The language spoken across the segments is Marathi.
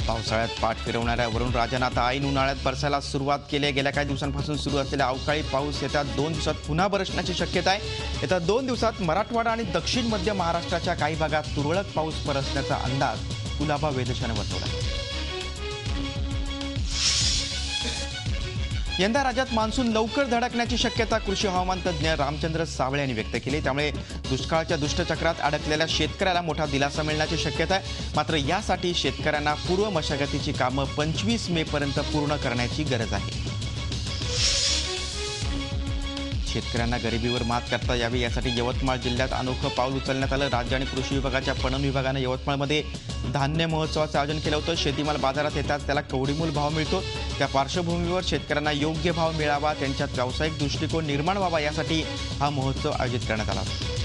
पावसाळ्यात पाठ फिरवणाऱ्या वरुण राजानं आता ऐन उन्हाळ्यात बरसायला सुरुवात केली आहे। गेल्या काही दिवसांपासून सुरू असलेला अवकाळी पाऊस येत्या 2 दिवसात पुन्हा बरसण्याची शक्यता आहे। येत्या 2 दिवसात मराठवाडा आणि दक्षिण मध्य महाराष्ट्राच्या काही भागात तुरळक पाऊस बरसण्याचा अंदाज कुलाबा वेधशाळेने वर्तवला आहे। यंदा राज्यात मान्सून लवकर धडकण्याची शक्यता कृषी हवामान तज्ज्ञ रामचंद्र सावळे यांनी व्यक्त केली। त्यामुळे दुष्काळाच्या दुष्टचक्रात अडकलेल्या शेतकऱ्याला मोठा दिलासा मिळण्याची शक्यता आहे। मात्र यासाठी शेतकऱ्यांना पूर्व मशागतीची कामं 25 मे पर्यंत पूर्ण करण्याची गरज आहे। शेतकऱ्यांना गरिबीवर मात करता यावी यासाठी यवतमाळ जिल्ह्यात अनोखं पाऊल उचलण्यात आलं। राज्य आणि कृषी विभागाच्या पणन विभागाने यवतमाळमध्ये धान्य महोत्सवाचं आयोजन केलं होतं। शेतीमाल बाजारात येताच त्याला कवडीमोल भाव मिळतो। त्या पार्श्वभूमीवर शेतकऱ्यांना योग्य भाव मिळावा, त्यांच्यात व्यावसायिक दृष्टिकोन निर्माण व्हावा यासाठी हा महोत्सव आयोजित करण्यात आला होता।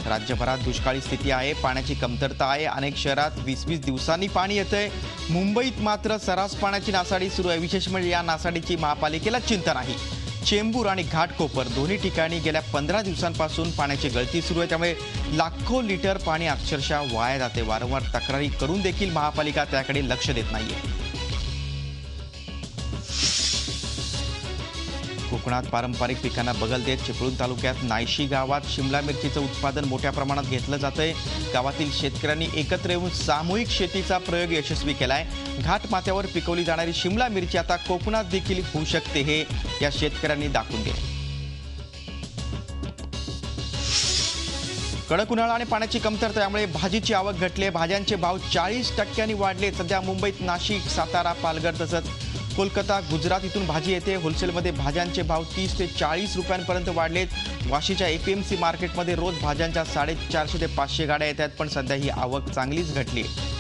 राज्यभरात दुष्काळी स्थिती आहे, पाण्याची कमतरता आहे। अनेक शहरात 20-20 दिवसांनी पाणी येतंय। मुंबईत मात्र सर्रास पाण्याची नासाडी सुरू आहे। विशेष म्हणजे या नासाडीची महापालिकेला चिंता नाही। चेंबूर आणि घाटकोपर दोन्ही ठिकाणी गेल्या 15 दिवसांपासून पाण्याची गळती सुरू आहे। त्यामुळे लाखो लिटर पाणी अक्षरशः वाया जाते। वारंवार तक्रारी करून देखील महापालिका त्याकडे लक्ष देत नाहीये। कोकणात पारंपरिक पिकांना बगल देत चिपळूण तालुक्यात नायशी गावात शिमला मिरचीचं उत्पादन मोठ्या प्रमाणात घेतलं जातंय। गावातील शेतकऱ्यांनी एकत्र येऊन सामूहिक शेतीचा प्रयोग यशस्वी केलाय। घाट माथ्यावर पिकवली जाणारी शिमला मिरची आता कोकणात देखील होऊ शकते, हे या शेतकऱ्यांनी दाखवून दिले। कडक उन्हाळा आणि पाण्याची कमतरता यामुळे भाजीची आवक घटली आहे। भाज्यांचे भाव 40% वाढले। सध्या मुंबईत नाशिक, सातारा, पालघर तसंच कोलकाता, गुजरात इथून भाजी येते। होलसेलमध्ये भाज्यांचे भाव 30 ते 40 रुपयांपर्यंत वाढलेत। वाशीच्या APMC मार्केटमध्ये रोज भाज्यांच्या 450 ते 500 गाड्या येतात, पण सध्या ही आवक चांगलीच घटली आहे।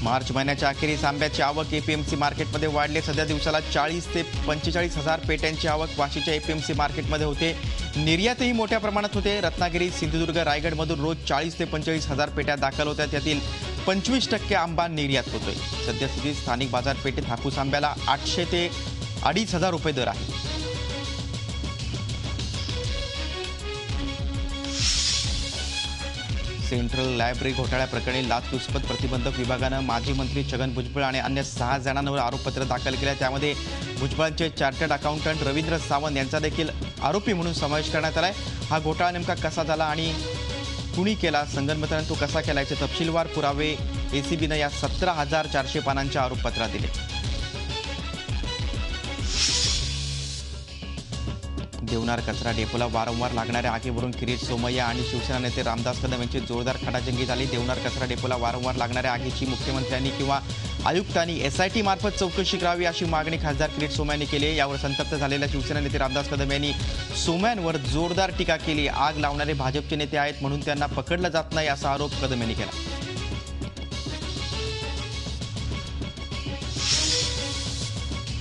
मार्च महिन्याच्या अखेरीस आंब्याची आवक APMC मार्केटमध्ये वाढली। सध्या दिवसाला 40 ते 45 हजार पेट्यांची आवक वाशीच्या APMC मार्केटमध्ये होते। निर्यातही मोठ्या प्रमाणात होते। रत्नागिरी, सिंधुदुर्ग, रायगडमधून रोज 40 ते 45 हजार पेट्या दाखल होत्या। त्यातील 25% आंबा निर्यात होतोय। सध्यास्थितीत स्थानिक बाजारपेठेत हापूस आंब्याला 800 ते 2500 रुपये दर आहे। सेंट्रल लायब्ररी घोटाळ्याप्रकरणी लाचलुचपत प्रतिबंधक विभागानं माजी मंत्री छगन भुजबळ आणि अन्य 6 जणांवर आरोपपत्र दाखल केलं। त्यामध्ये भुजबळांचे चार्टर्ड अकाउंटंट रवींद्र सावंत यांचा देखील आरोपी म्हणून समावेश करण्यात आलाय। हा घोटाळा नेमका कसा झाला आणि कुणी केला, संगनमताने तो कसा केला याचे तपशीलवार पुरावे ACBनं या 17,400 पानांच्या आरोपपत्रात दिले। देवनार कचरा डेपोला वारंवार लागणाऱ्या आगीवरून किरीट सोमय्या आणि शिवसेना नेते रामदास कदम यांची जोरदार खडाजंगी झाली। देवनार कचरा डेपोला वारंवार लागणाऱ्या आगीची मुख्यमंत्र्यांनी किंवा आयुक्तांनी SIT मार्फत चौकशी करावी अशी मागणी खासदार किरीट सोमय्यांनी केली आहे। यावर संतप्त झालेल्या शिवसेना नेते रामदास कदम यांनी सोमय्यांवर जोरदार टीका केली। आग लावणारे भाजपचे नेते आहेत म्हणून त्यांना पकडलं जात नाही असा आरोप कदम यांनी केला।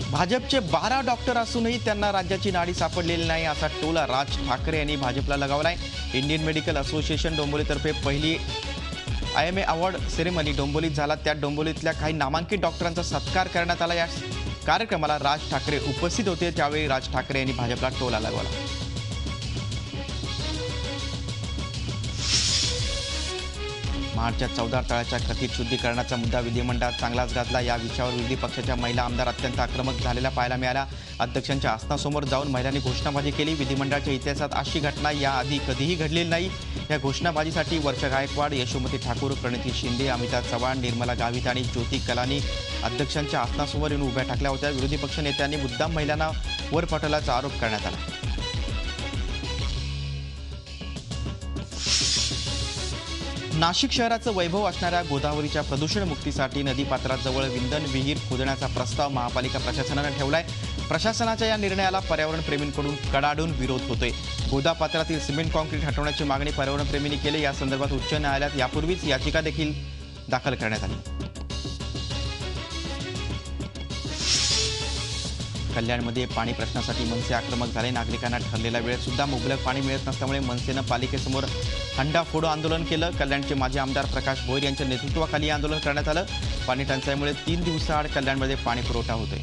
भाजपचे 12 डॉक्टर असूनही त्यांना राज्याची नाडी सापडलेली नाही असा टोला राज ठाकरे यांनी भाजपला लगावलाय। इंडियन मेडिकल असोसिएशन डोंबिवलीतर्फे पहिली IMA अवॉर्ड सेरेमनी डोंबिवलीत झाला। त्या डोंबिवलीतल्या काही नामांकित डॉक्टरांचा सत्कार करण्यात आला। या कार्यक्रमाला राज ठाकरे उपस्थित होते। त्यावेळी राज ठाकरे यांनी भाजपला टोला लगावला। महाडच्या चौदार तळाच्या कथित शुद्धीकरणाचा मुद्दा विधिमंडळात चांगलाच गाजला। या विषयावर विरोधी पक्षाच्या महिला आमदार अत्यंत आक्रमक झालेल्या पाहायला मिळाल्या। अध्यक्षांच्या आसनासमोर जाऊन महिलांनी घोषणाबाजी केली। विधिमंडळाच्या इतिहासात अशी घटना याआधी कधीही घडलेली नाही। या घोषणाबाजीसाठी वर्षा गायकवाड, यशोमती ठाकूर, प्रणिती शिंदे, अमिता चव्हाण, निर्मला गावित आणि ज्योती कलानी अध्यक्षांच्या आसनासमोर येऊन उभ्या ठाकल्या होत्या। विरोधी पक्षनेत्यांनी मुद्दाम महिलांना वर पाठवल्याचा आरोप करण्यात आला। नाशिक शहराचं वैभव असणाऱ्या गोदावरीच्या प्रदूषण मुक्तीसाठी नदीपात्राजवळ विंधन विहीर खोदण्याचा प्रस्ताव महापालिका प्रशासनानं ठेवलाय। प्रशासनाच्या या निर्णयाला पर्यावरणप्रेमींकडून कडाडून विरोध होतोय। गोदापात्रातील सिमेंट कॉन्क्रीट हटवण्याची मागणी पर्यावरणप्रेमींनी केली। या संदर्भात उच्च न्यायालयात यापूर्वीच याचिका देखील दाखल करण्यात आली। कल्याणमध्ये पाणी प्रश्नासाठी मनसे आक्रमक झाले। नागरिकांना ठरलेल्या वेळेत सुद्धा मुबलक पाणी मिळत नसल्यामुळे मनसेनं पालिकेसमोर हंडा फोडो आंदोलन केलं। कल्याणचे माजी आमदार प्रकाश भोईर यांच्या नेतृत्वाखाली आंदोलन करण्यात आलं। पाणी टंचाईमुळे 3 दिवसाआड कल्याणमध्ये पाणी पुरवठा होतोय।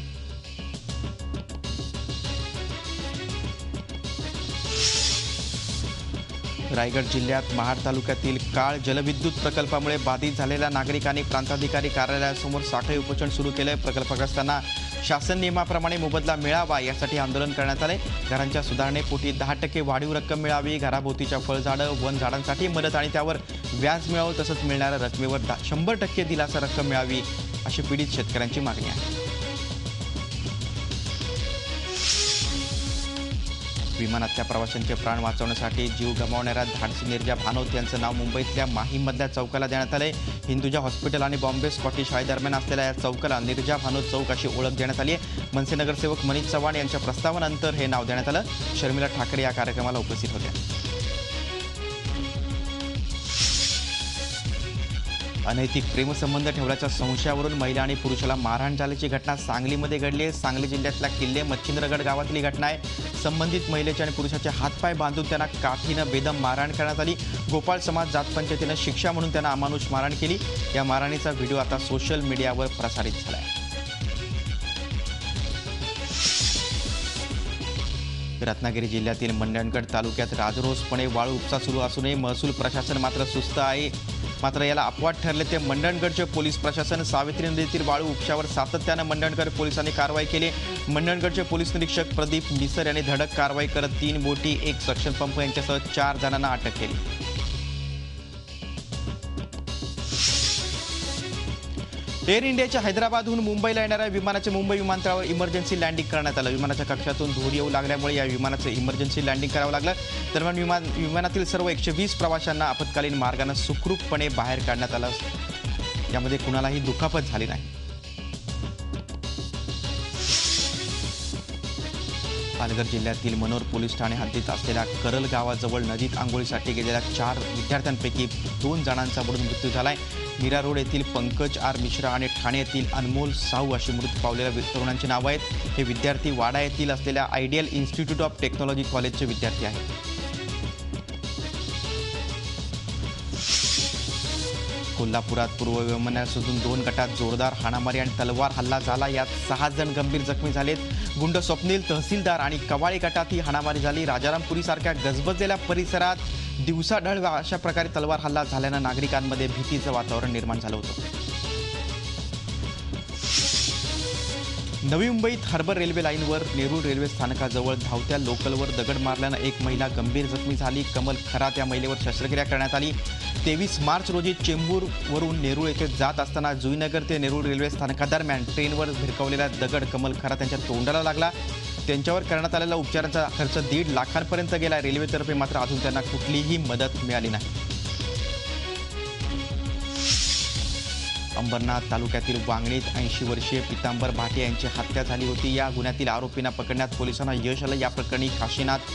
रायगड जिल्ह्यात महाड तालुक्यातील काळ जलविद्युत प्रकल्पामुळे बाधित झालेल्या नागरिकांनी प्रांताधिकारी कार्यालयासमोर साखळी उपोषण सुरू केले। प्रकल्पग्रस्तांना शासन नियमाप्रमाणे मोबदला मिळावा यासाठी आंदोलन करण्यात आले। घरांच्या सुधारणेपोटी 10% वाढीव रक्कम मिळावी, घराभोवतीच्या फळझाडं वन झाडांसाठी मदत आणि त्यावर व्याज मिळावं, तसंच मिळणाऱ्या रकमेवर 100% दिलासा रक्कम मिळावी अशी पीडित शेतकऱ्यांची मागणी आहे। विमानातल्या प्रवाशांचे प्राण वाचवण्यासाठी जीव गमावणाऱ्या धाडसी निर्जा भानोत यांचं नाव मुंबईतल्या माहीमधल्या चौकाला देण्यात आलंय। हिंदुजा हॉस्पिटल आणि बॉम्बे स्कॉटिश हायदरम्यान असलेल्या या चौकाला निर्जा भानोत चौक अशी ओळख देण्यात आली आहे। मनसे नगरसेवक मनीष चव्हाण यांच्या प्रस्तावानंतर हे नाव देण्यात आलं। शर्मिला ठाकरे या कार्यक्रमाला उपस्थित होत्या। अनैतिक प्रेमसंबंध ठेवल्याच्या संशयावरून महिला आणि पुरुषाला मारहाण झाल्याची घटना सांगलीमध्ये घडली आहे। सांगली जिल्ह्यातल्या किल्ले मच्छिंद्रगड गावातली घटना आहे। संबंधित महिलेचे आणि पुरुषाचे हातपाय बांधून त्यांना काठीनं बेदम मारहाण करण्यात आली। गोपाळ समाज जात पंचायतीनं शिक्षा म्हणून त्यांना अमानुष मारहाण केली। या मारहाणीचा व्हिडिओ आता सोशल मीडियावर प्रसारित झाला आहे। रत्नागिरी जिल्ह्यातील मंडणगड तालुक्यात राजरोसपणे वाळू उपसा सुरू असूनही महसूल प्रशासन मात्र सुस्त आहे। मात्र याला अपवाद ठरले ते मंडणगडचे पोलीस प्रशासन। सावित्री नदीतील वाळू उपशावर सातत्यानं मंडणगड पोलिसांनी कारवाई केली। मंडणगडचे पोलीस निरीक्षक प्रदीप मिसर यांनी धडक कारवाई करत 3 बोटी, 1 सक्शन पंप यांच्यासह 4 जणांना अटक केली। एअर इंडियाच्या हैदराबादहून मुंबईला येणाऱ्या विमानाचे मुंबई विमानतळावर इमर्जन्सी लँडिंग करण्यात आलं। विमानाच्या कक्षातून धूर येऊ लागल्यामुळे या विमानाचं इमर्जन्सी लँडिंग करावं लागलं। दरम्यान विमानातील सर्व 120 प्रवाशांना आपत्कालीन मार्गाने सुखरूपपणे बाहेर काढण्यात आलं। यामध्ये कुणालाही दुखापत झाली नाही। पालघर जिल्ह्यातील मनोर पोलीस ठाणे हद्दीत असलेल्या करल गावाजवळ नदीत आंघोळीसाठी गेलेल्या 4 विद्यार्थ्यांपैकी 2 जणांचा बुडून मृत्यू झालाय। मीरा रोड येथील पंकज आर मिश्रा आणि ठाणे येथील अनमोल साहू अशी मृत पावलेल्या तरुणांची नावं आहेत। हे विद्यार्थी वाडा येथील असलेल्या आयडियल इन्स्टिट्यूट ऑफ टेक्नॉलॉजी कॉलेजचे विद्यार्थी आहेत। कोल्हापुरात पूर्व विमानातून 2 गटात जोरदार हाणामारी आणि तलवार हल्ला झाला। यात 6 जण गंभीर जखमी झालेत। गुंड स्वप्नील, तहसीलदार आणि कवाळी गटात ही हाणामारी झाली। राजारामपुरीसारख्या गजबजलेल्या परिसरात दिवसाढळ अशा प्रकारे तलवार हल्ला झाल्यानं नागरिकांमध्ये भीतीचं वातावरण निर्माण झालं होतं। नवी मुंबईत हार्बर रेल्वे लाईनवर नेरूळ रेल्वे स्थानकाजवळ धावत्या लोकलवर दगड मारल्यानं एक महिला गंभीर जखमी झाली। कमल खरात या महिलेवर शस्त्रक्रिया करण्यात आली। 23 मार्च रोजी चेंबूरवरून नेरूळ येथे जात असताना जुईनगर ते नेरूळ रेल्वे स्थानकादरम्यान ट्रेनवर भिरकवलेला दगड कमल खरात यांच्या तोंडाला लागला। त्यांच्यावर करण्यात आलेला उपचारांचा खर्च 1.5 लाखांपर्यंत गेला। रेल्वेतर्फे मात्र अजून त्यांना कुठलीही मदत मिळाली नाही। अंबरनाथ तालुक्यातील वांगणीत 80 वर्षीय पितांबर भाटे यांची हत्या झाली होती। या गुन्ह्यातील आरोपींना पकडण्यात पोलिसांना यश आलं। या प्रकरणी काशीनाथ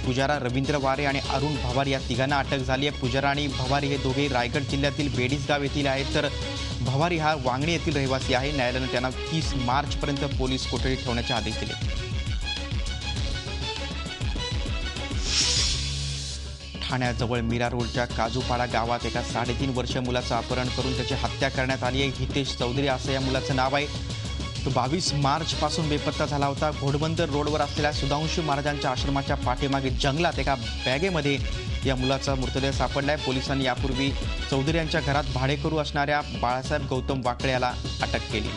पुजारा, रवींद्र वारे आणि अरुण भवारी या तिघांना अटक झाली आहे। पुजारा आणि भवारी हे दोघे रायगड जिल्ह्यातील बेडीसगाव येथील आहेत, तर भवारी हा वांगणी येथील रहिवासी आहे। न्यायालयाने त्यांना 30 मार्चपर्यंत पोलीस कोठडीत ठेवण्याचे आदेश दिले। ठाण्याजवळ मीरा रोडच्या काजूपाडा गावात एका 3.5 वर्षीय मुलाचं अपहरण करून त्याची हत्या करण्यात आली आहे। हितेश चौधरी असं या मुलाचं नाव आहे। तो 22 मार्चपासून बेपत्ता झाला होता। घोडबंदर रोडवर असलेल्या सुधांशू महाराजांच्या आश्रमाच्या पाठीमागे जंगलात एका बॅगेमध्ये या मुलाचा मृतदेह सापडलाय। पोलिसांनी यापूर्वी चौधरी यांच्या घरात भाडेकरू असणाऱ्या बाळासाहेब गौतम वाकळे याला अटक केली।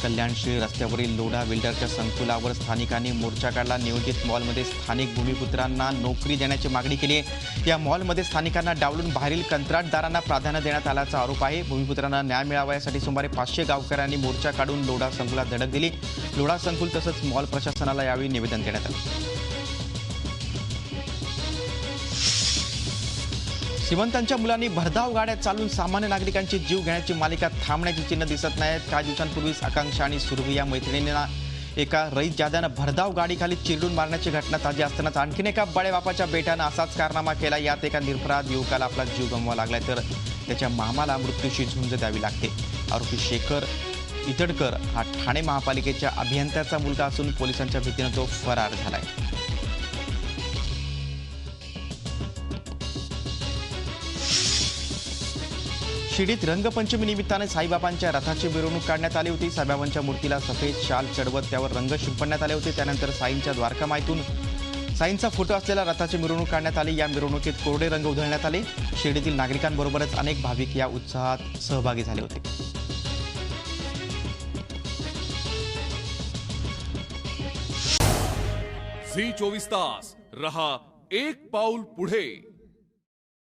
कल्याणशीळ रस्त्यावरील लोढा बिल्डरच्या संकुलावर स्थानिकांनी मोर्चा काढला। नियोजित मॉलमध्ये स्थानिक भूमिपुत्रांना नोकरी देण्याची मागणी केली आहे। या मॉलमध्ये स्थानिकांना डावलून बाहेरील कंत्राटदारांना प्राधान्य देण्यात आल्याचा आरोप आहे। भूमिपुत्रांना न्याय मिळावा यासाठी सुमारे 500 गावकऱ्यांनी मोर्चा काढून लोढा संकुलात धडक दिली। लोढा संकुल तसंच मॉल प्रशासनाला यावेळी निवेदन देण्यात आलं। श्रीमंतांच्या मुलांनी भरधाव गाड्या चालवून सामान्य नागरिकांचे जीव घेण्याची मालिका थांबण्याची चिन्ह दिसत नाहीत। काही दिवसांपूर्वीच आकांक्षा आणि सुरभी या मैत्रिणींना एका रईस जाद्यानं भरधाव गाडीखाली चिरडून मारण्याची घटना ताजी असतानाच आणखीन एका बळेबापाच्या बेट्यानं असाच कारनामा केला। यात एका निरपराध युवकाला आपला जीव गमवावा लागलाय, तर त्याच्या मामाला मृत्यूशी झुंज द्यावी लागते। आरोपी शेखर इतडकर हा ठाणे महापालिकेच्या अभियंत्याचा मुलगा असून पोलिसांच्या भीतीनं तो फरार झालाय। शिर्डीत रंगपंचमी निमित्ताने साईबाबांच्या रथाची मिरवणूक काढण्यात आली होती. साईबाबांच्या मूर्तीला सफेद शाल चढवत त्यावर रंग शिंपडण्यात आले होते. त्यानंतर साईंच्या द्वारकामाईतून साईंचा फोटो असलेल्या रथाची मिरवणूक काढण्यात आली. या मिरवणुकीत कोरडे रंग उधळण्यात आले. शिर्डीतील नागरिकांबरोबरच अनेक भाविक या उत्साहात सहभागी झाले होते. झी 24 तास रहा एक पाऊल पुढे.